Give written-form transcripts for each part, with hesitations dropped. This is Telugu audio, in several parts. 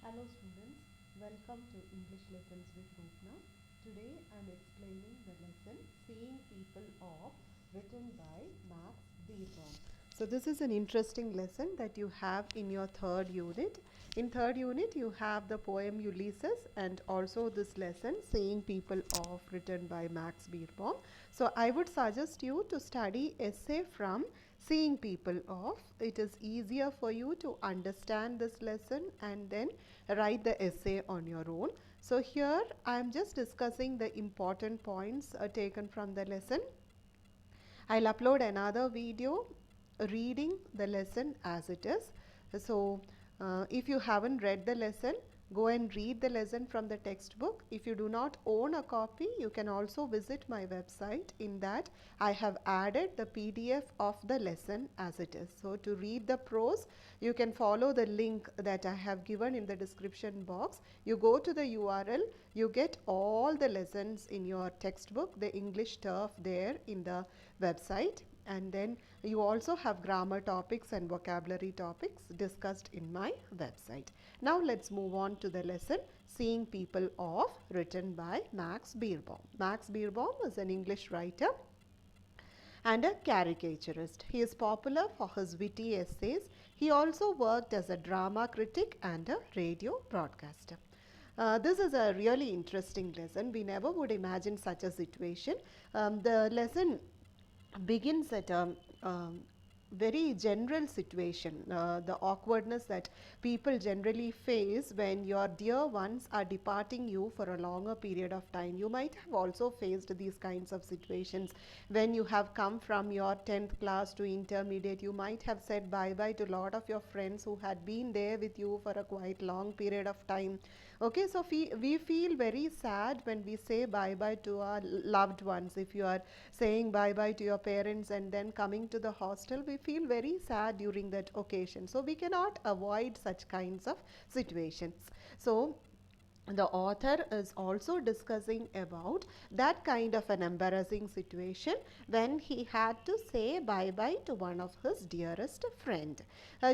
Hello students, welcome to English Lessons with Rupna. Today I am explaining the lesson Seeing People Off written by Max Beerbohm. So this is an interesting lesson that you have in your third unit. In third unit you have the poem Ulysses and also this lesson Seeing People Off written by Max Beerbohm. So I would suggest you to study essay from Seeing People Off. It is easier for you to understand this lesson and then write the essay on your own. So here I am just discussing the important points taken from the lesson. I'll upload another video reading the lesson as it is. So if you haven't read the lesson, go and read the lesson from the textbook. If you do not own a copy, you can also visit my website. In that I have added the PDF of the lesson as it is. So to read the prose, you can follow the link that I have given in the description box. You go to the URL, you get all the lessons in your textbook, the English turf there in the website, and then you also have grammar topics and vocabulary topics discussed in my website. Now let's move on to the lesson Seeing People Off written by Max Beerbohm. Max Beerbohm is an English writer and a caricaturist. He is popular for his witty essays. He also worked as a drama critic and a radio broadcaster. This is a really interesting lesson. We never would imagine such a situation. The lesson begins at a very general situation, the awkwardness that people generally face when your dear ones are departing you for a longer period of time. You might have also faced these kinds of situations when you have come from your 10th class to intermediate. You might have said bye bye to a lot of your friends who had been there with you for a quite long period of time. Okay, so we feel very sad when we say bye bye to our loved ones. If you are saying bye bye to your parents and then coming to the hostel, we feel very sad during that occasion. So we cannot avoid such kinds of situations. So the author is also discussing about that kind of an embarrassing situation when he had to say bye bye to one of his dearest friend.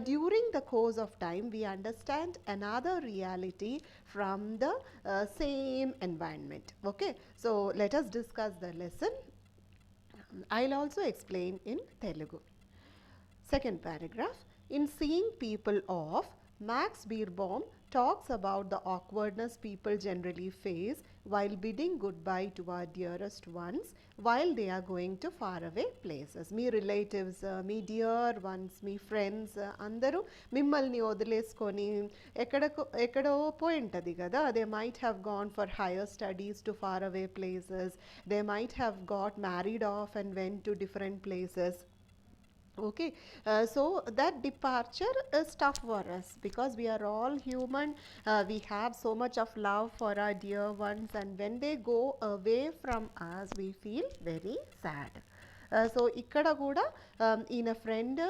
During the course of time, we understand another reality from the same environment. Okay, so let us discuss the lesson. I'll also explain in Telugu. Second paragraph. In Seeing People Off, Max Beerbohm talks about the awkwardness people generally face while bidding goodbye to our dearest ones while they are going to faraway places. మీ రిలేటివ్స్, మీ డియర్ వన్స్, మీ ఫ్రెండ్స్ అందరూ మిమ్మల్ని వదిలేసుకొని ఎక్కడో పోయి ఉంటుంది కదా. They might have gone for higher studies to far away places. They might have got married off and went to different places. Okay, so that departure is tough for us because we are all human. We have so much of love for our dear ones, and when they go away from us, we feel very sad. So ఇక్కడ కూడా ఈయన ఫ్రెండ్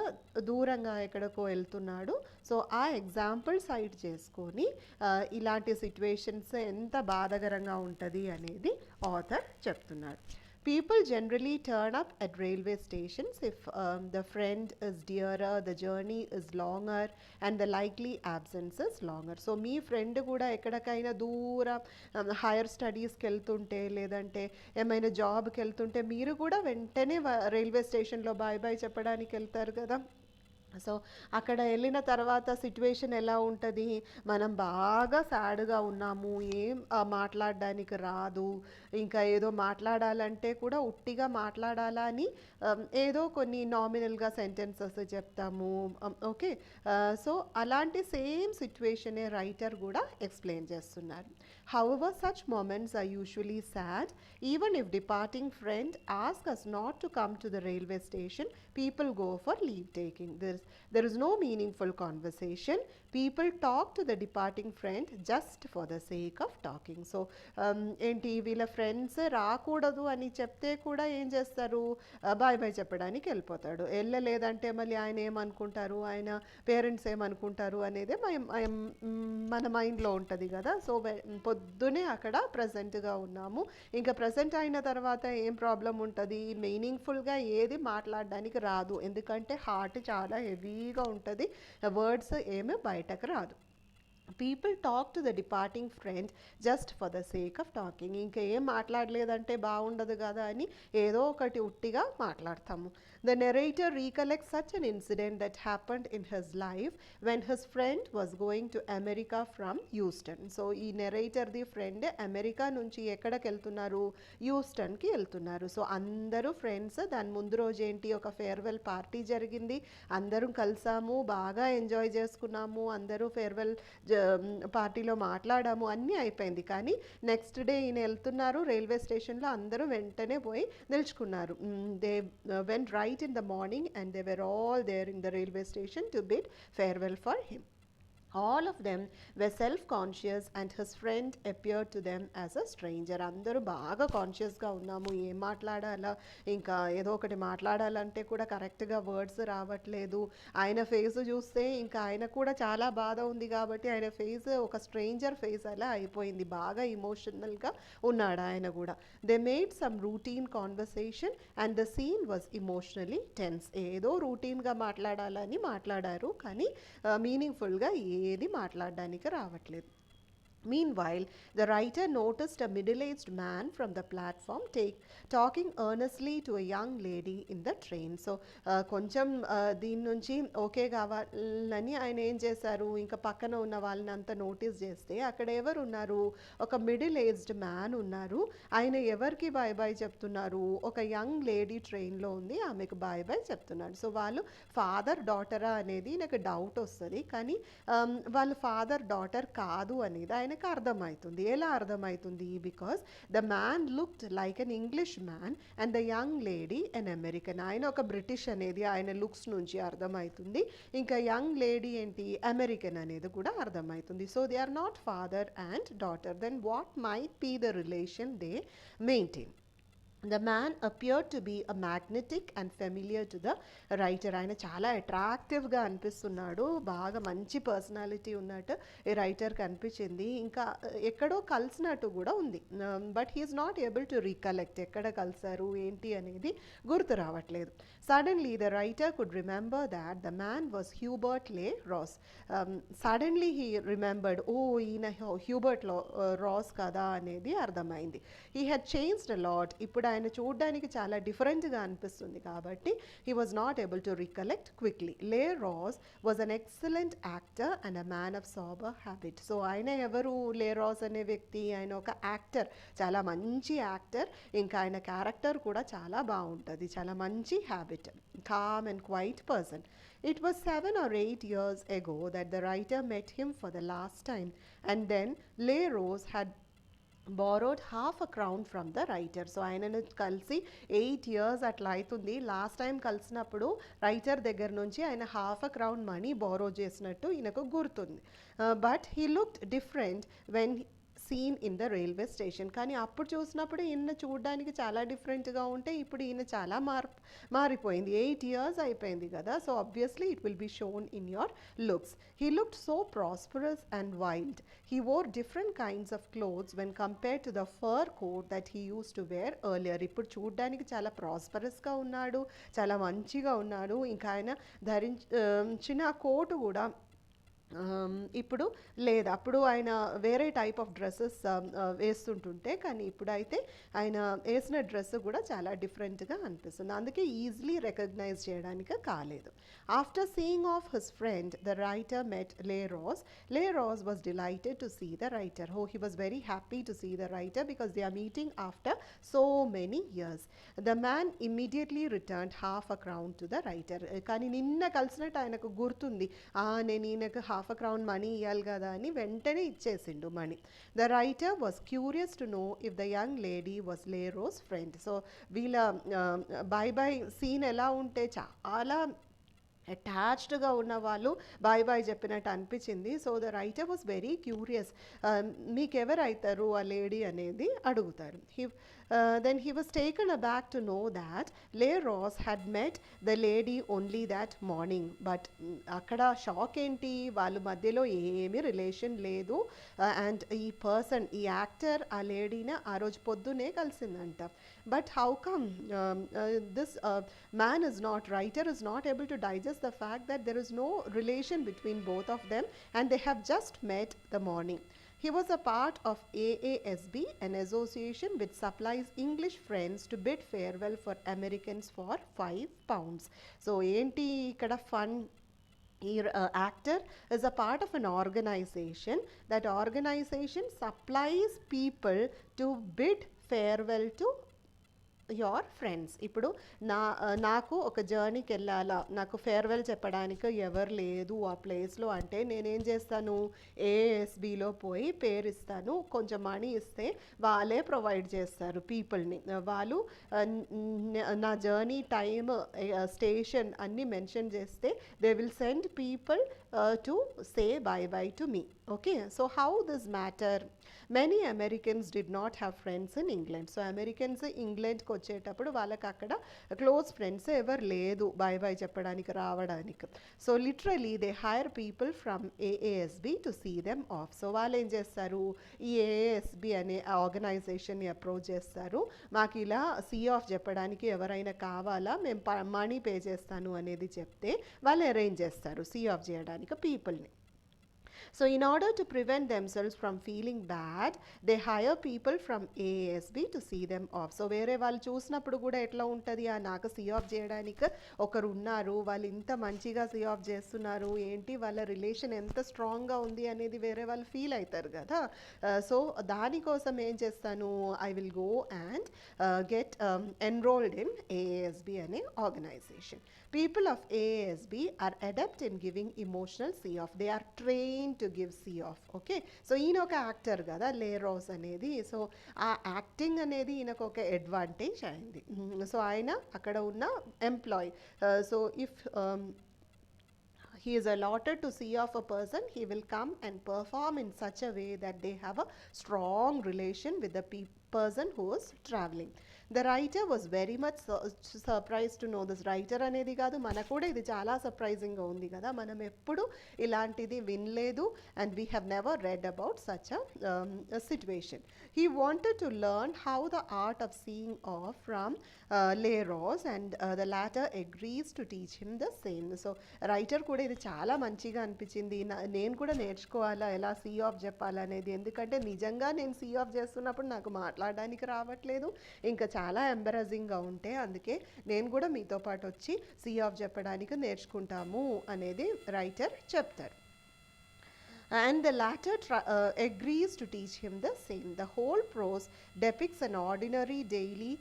దూరంగా ఎక్కడికో వెళ్తున్నాడు. సో ఆ ఎగ్జాంపుల్ సైట్ చేసుకొని ఇలాంటి సిచ్యువేషన్స్ ఎంత బాధాకరంగా ఉంటుంది అనేది ఆథర్ చెప్తున్నాడు. People generally turn up at railway stations if the friend is dearer, the journey is longer, and the likely absence is longer. So me friend కూడా ఎక్కడికైనా దూరం హైయర్ స్టడీస్కి వెళ్తుంటే లేదంటే ఏమైనా జాబ్కి వెళ్తుంటే మీరు కూడా వెంటనే రైల్వే స్టేషన్లో బాయ్ బాయ్ చెప్పడానికి వెళ్తారు కదా. సో అక్కడ వెళ్ళిన తర్వాత సిచ్యువేషన్ ఎలా ఉంటుంది, మనం బాగా సాడ్గా ఉన్నాము, ఏం మాట్లాడడానికి రాదు, ఇంకా ఏదో మాట్లాడాలంటే కూడా ఉట్టిగా మాట్లాడాలా అని ఏదో కొన్ని నామినల్గా సెంటెన్సెస్ చెప్తాము. ఓకే, సో అలాంటి సేమ్ సిచ్యువేషనే రైటర్ కూడా ఎక్స్ప్లెయిన్ చేస్తున్నారు. However, such moments are usually sad. Even if departing friend asks us not to come to the railway station, people go for leave taking. There is no meaningful conversation. People talk to the departing friend just for the sake of talking. So ఏంటి వీళ్ళ ఫ్రెండ్స్ రాకూడదు అని చెప్తే కూడా ఏం చేస్తారు, బాయ్ బాయ్ చెప్పడానికి వెళ్ళిపోతాడు. వెళ్ళలేదంటే మళ్ళీ ఆయన ఏమనుకుంటారు, ఆయన పేరెంట్స్ ఏమనుకుంటారు అనేది మన మైండ్లో ఉంటుంది కదా. సో పొద్దునే అక్కడ ప్రజెంట్గా ఉన్నాము, ఇంకా ప్రజెంట్ అయిన తర్వాత ఏం ప్రాబ్లం ఉంటుంది, మీనింగ్ఫుల్గా ఏది మాట్లాడడానికి రాదు, ఎందుకంటే హార్ట్ చాలా హెవీగా ఉంటుంది, వర్డ్స్ ఏమీ బయటకు రాదు. People talk to the departing friend just for the sake of talking. ఇంకా ఏం మాట్లాడలేదంటే బాగుండదు కదా అని ఏదో ఒకటి ఉట్టిగా మాట్లాడతాము. The narrator recollect such an incident that happened in his life when his friend was going to America from Euston. So ఈ నెరేటర్ది ఫ్రెండ్ అమెరికా నుంచి ఎక్కడికి వెళ్తున్నారు, యూస్టన్కి వెళ్తున్నారు. సో అందరూ ఫ్రెండ్స్. దాని ముందు రోజు ఏంటి, ఒక ఫేర్వెల్ పార్టీ జరిగింది, అందరం కలిసాము, బాగా ఎంజాయ్ చేసుకున్నాము, అందరూ ఫేర్వెల్ పార్టీలో మాట్లాడాము, అన్నీ అయిపోయింది. కానీ నెక్స్ట్ డే ఈయన వెళ్తున్నారు రైల్వే స్టేషన్లో, అందరూ వెంటనే పోయి నిల్చుకున్నారు. They went right in the morning and they were all there in the railway station to bid farewell for him. All of them were self-conscious and his friend appeared to them as a stranger. అందరూ బాగా కాన్షియస్గా ఉన్నాము, ఏం మాట్లాడాలా, ఇంకా ఏదో ఒకటి మాట్లాడాలంటే కూడా కరెక్ట్గా వర్డ్స్ రావట్లేదు. ఆయన ఫేస్ చూస్తే ఇంకా ఆయన కూడా చాలా బాధ ఉంది కాబట్టి ఆయన ఫేస్ ఒక స్ట్రేంజర్ ఫేస్ అలా అయిపోయింది, బాగా ఇమోషనల్గా ఉన్నాడు ఆయన కూడా. They made some routine conversation and the scene was emotionally tense. ఏదో రూటీన్గా మాట్లాడాలని మాట్లాడారు కానీ మీనింగ్ఫుల్గా ఏది మాట్లాడడానికి రావట్లేదు. Meanwhile, the writer noticed a middle-aged man from the platform talking earnestly to a young lady in the train. So, కొంచెం దీని నుంచి ఓకే కావాలని ఆయన ఏం చేశారు, ఇంకా పక్కన ఉన్న వాళ్ళని అంతా నోటీస్ చేస్తే అక్కడ ఎవరు ఉన్నారు, ఒక మిడిల్ ఏజ్డ్ మ్యాన్ ఉన్నారు. ఆయన ఎవరికి బాయ్ బాయ్ చెప్తున్నారు, ఒక యంగ్ లేడీ ట్రైన్లో ఉంది, ఆమెకు బాయ్ బాయ్ చెప్తున్నాడు. సో వాళ్ళు ఫాదర్ డాటరా అనేది నాకు డౌట్ వస్తుంది, కానీ వాళ్ళు ఫాదర్ డాటర్ కాదు అనేది ఆయనకు అర్థమవుతుంది. ఎలా అర్థమవుతుంది, because the man looked like an English man and the young lady an American. ఆయన ఒక బ్రిటిష్ అనేది ఆయన లుక్స్ నుంచి అర్థమవుతుంది, ఇంకా యంగ్ లేడీ ఏంటి, అమెరికన్ అనేది కూడా అర్థమవుతుంది. So they are not father and daughter. Then what might be the relation they maintain. The man appeared to be a magnetic and familiar to the writer. ఆయన చాలా అట్రాక్టివ్గా అనిపిస్తున్నాడు, బాగా మంచి పర్సనాలిటీ ఉన్నట్టు ఈ రైటర్కి అనిపించింది. ఇంకా ఎక్కడో కలిసినట్టు కూడా ఉంది, but he's not able to recollect ఎక్కడ కలిసారు ఏంటి అనేది గుర్తు రావట్లేదు. Suddenly the writer could remember that the man was Hubert Le Ross. Suddenly he remembered, ఓ ఈయన హ్యూబర్ట్ రాస్ కదా అనేది అర్థమైంది. He had changed a lot. ఇప్పుడు ఆయన చూడడానికి చాలా డిఫరెంట్గా అనిపిస్తుంది కాబట్టి he was not able to recollect quickly. Le Ross was an excellent actor and a man of sober habit. So ఆయన ఎవరు, లే రాస్ అనే వ్యక్తి, ఆయన ఒక యాక్టర్, చాలా మంచి యాక్టర్, ఇంకా ఆయన క్యారెక్టర్ కూడా చాలా బాగుంటుంది, చాలా మంచి habit, calm and quiet person. It was 7 or 8 years ago that the writer met him for the last time, and then Leigh Rose had borrowed half a crown from the writer. So ఆయనను కలిసి 8 years అట్లా అవుతుంది. లాస్ట్ టైం కలిసినప్పుడు రైటర్ దగ్గర నుంచి ఆయన half a crown money borrow చేసినట్టు ఈయనకు గుర్తుంది. But he looked different when seen in the railway station. కానీ అప్పుడు చూసినప్పుడు ఈయన చూడడానికి చాలా డిఫరెంట్గా ఉంటే ఇప్పుడు ఈయన చాలా మారిపోయింది. 8 years అయిపోయింది కదా, so obviously it will be shown in your looks. He looked so prosperous and wild. He wore different kinds of clothes when compared to the fur coat that he used to wear earlier. ఇప్పుడు చూడడానికి చాలా ప్రాస్పరస్గా ఉన్నాడు, చాలా మంచిగా ఉన్నాడు, ఇంకా ఆయన ధరించిన కోటు కూడా ఇప్పుడు లేదు. అప్పుడు ఆయన వేరే టైప్ ఆఫ్ డ్రెస్సెస్ వేస్తుంటుంటే, కానీ ఇప్పుడైతే ఆయన వేసిన డ్రెస్ కూడా చాలా డిఫరెంట్గా అనిపిస్తుంది, అందుకే ఈజీలీ రికగ్నైజ్ చేయడానికి కాలేదు. After seeing of his friend the writer met Le Ross. Le Ross was delighted to see the writer. He was very happy to see the writer because they are meeting after so many years. The man immediately returned half a crown to the writer. కానీ నిన్న కలిసినట్టు ఆయనకు గుర్తుంది, నేను ఈయనకు హాఫ్ అ క్రౌన్ మనీ ఇవ్వాలి కదా అని వెంటనే ఇచ్చేసిండు money. The writer was curious to know if the young lady was Le Ross friend. So వీళ్ళ బై బై సీన్ ఎలా ఉంటే చాలా అటాచ్డ్గా ఉన్న వాళ్ళు బాయ్ బాయ్ చెప్పినట్టు అనిపించింది. So the writer was very curious, మీకు ఎవరు అవుతారు ఆ లేడీ అనేది అడుగుతారు. Then he was taken aback to know that Leros had met the lady only that morning. But అక్కడ షాక్ ఏంటి, వాళ్ళు మధ్యలో ఏమీ రిలేషన్ లేదు. అండ్ ఈ పర్సన్, ఈ యాక్టర్ ఆ లేడీని ఆ రోజు పొద్దునే కలిసిందంట. But how come this man is not, writer is not able to digest the fact that there is no relation between both of them and they have just met the morning. He was a part of AASB, an association which supplies English friends to bid farewell for Americans for £5. So enti ikkada fun, actor is a part of an organization. That organization supplies people to bid farewell to your friends. ఇప్పుడు నాకు ఒక జర్నీకి వెళ్ళాలా, నాకు ఫేర్వెల్ చెప్పడానికి ఎవరు లేదు ఆ ప్లేస్లో అంటే నేనేం చేస్తాను, ఏఎస్బిలో పోయి పేరు ఇస్తాను, కొంచెం మనీ ఇస్తే వాళ్ళే ప్రొవైడ్ చేస్తారు పీపుల్ని. వాళ్ళు నా జర్నీ టైమ్, స్టేషన్ అన్నీ మెన్షన్ చేస్తే they will send people to say bye bye to me. Okay, so how this matter, many Americans did not have friends in England. So Americans ఇంగ్లాండ్కి వచ్చేటప్పుడు వాళ్ళకి అక్కడ క్లోజ్ ఫ్రెండ్స్ ఎవరు లేదు బై బై చెప్పడానికి, రావడానికి. So literally they hire people from AASB to see them off. So వాళ్ళు ఏం చేస్తారు, ఈ ఏఏఎస్బి అనే ఆర్గనైజేషన్ని అప్రోచ్ చేస్తారు, మాకు ఇలా సీ ఆఫ్ చెప్పడానికి ఎవరైనా కావాలా, మేము మనీ పే చేస్తాను అనేది చెప్తే వాళ్ళు అరేంజ్ చేస్తారు సీ ఆఫ్ చేయడానికి పీపుల్ని. So in order to prevent themselves from feeling bad, they hire people from AASB to see them off. So వేరే వాళ్ళు చూసినప్పుడు కూడా ఎట్లా ఉంటుంది, నాకు సీ ఆఫ్ చేయడానికి ఒకరు ఉన్నారు, వాళ్ళు ఇంత మంచిగా సీ ఆఫ్ చేస్తున్నారు, ఏంటి వాళ్ళ రిలేషన్ ఎంత స్ట్రాంగ్గా ఉంది అనేది వేరే వాళ్ళు ఫీల్ అవుతారు కదా. సో దానికోసం ఏం చేస్తాను, I will go and get enrolled in AASB అనే organization. People of AASB are adept in giving emotional see off. They are trained to give see off. Okay, so ఈయన ఒక యాక్టర్ కదా లేరోస్ అనేది, సో ఆ యాక్టింగ్ అనేది ఈయనకు ఒక అడ్వాంటేజ్ అయింది. సో ఆయన అక్కడ ఉన్న employee, so if he is allotted to see off a person, he will come and perform in such a way that they have a strong relation with the person who is traveling. The writer was very much surprised to know this. Writer అనేది కాదు, మనకు కూడా ఇది చాలా సర్ప్రైజింగ్గా ఉంది కదా, మనం ఎప్పుడు ఇలాంటిది వినలేదు, and we have never read about such a situation. He wanted to learn how the art of seeing off from Leros, and the latter agrees to teach him the same. So writer కూడా ఇది చాలా మంచిగా అనిపించింది, నేను కూడా నేర్చుకోవాలా ఎలా సీ ఆఫ్ చెప్పాలనేది, ఎందుకంటే నిజంగా నేను సీ ఆఫ్ చేస్తున్నప్పుడు నాకు మాట్లాడడానికి రావట్లేదు, ఇంకా చాలా ఎంబరాజింగ్గా ఉంటే, అందుకే నేను కూడా మీతో పాటు వచ్చి సీ ఆఫ్ చెప్పడానికి నేర్చుకుంటాము అనేది రైటర్ చెప్తారు. And the latter agrees to teach him the same. The whole prose depicts an ordinary daily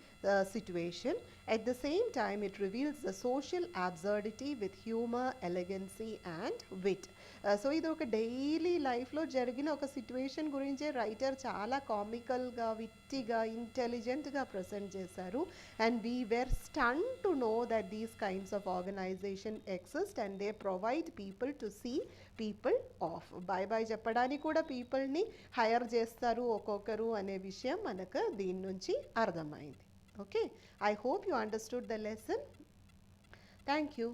situation. At the same time, it reveals the social absurdity with humor, elegancy and wit. So ఇది ఒక డైలీ లైఫ్లో జరిగిన ఒక సిచ్యువేషన్ గురించే రైటర్ చాలా కామికల్గా, విట్టిగా, ఇంటెలిజెంట్గా ప్రజెంట్ చేశారు. And we were stun to know that these kinds of organization exist and they provide people to see people off. Bye bye చెప్పడానికి కూడా పీపుల్ని హైర్ చేస్తారు ఒక్కొక్కరు అనే విషయం మనకు దీని నుంచి అర్థమైంది. Okay, I hope you understood the lesson. Thank you.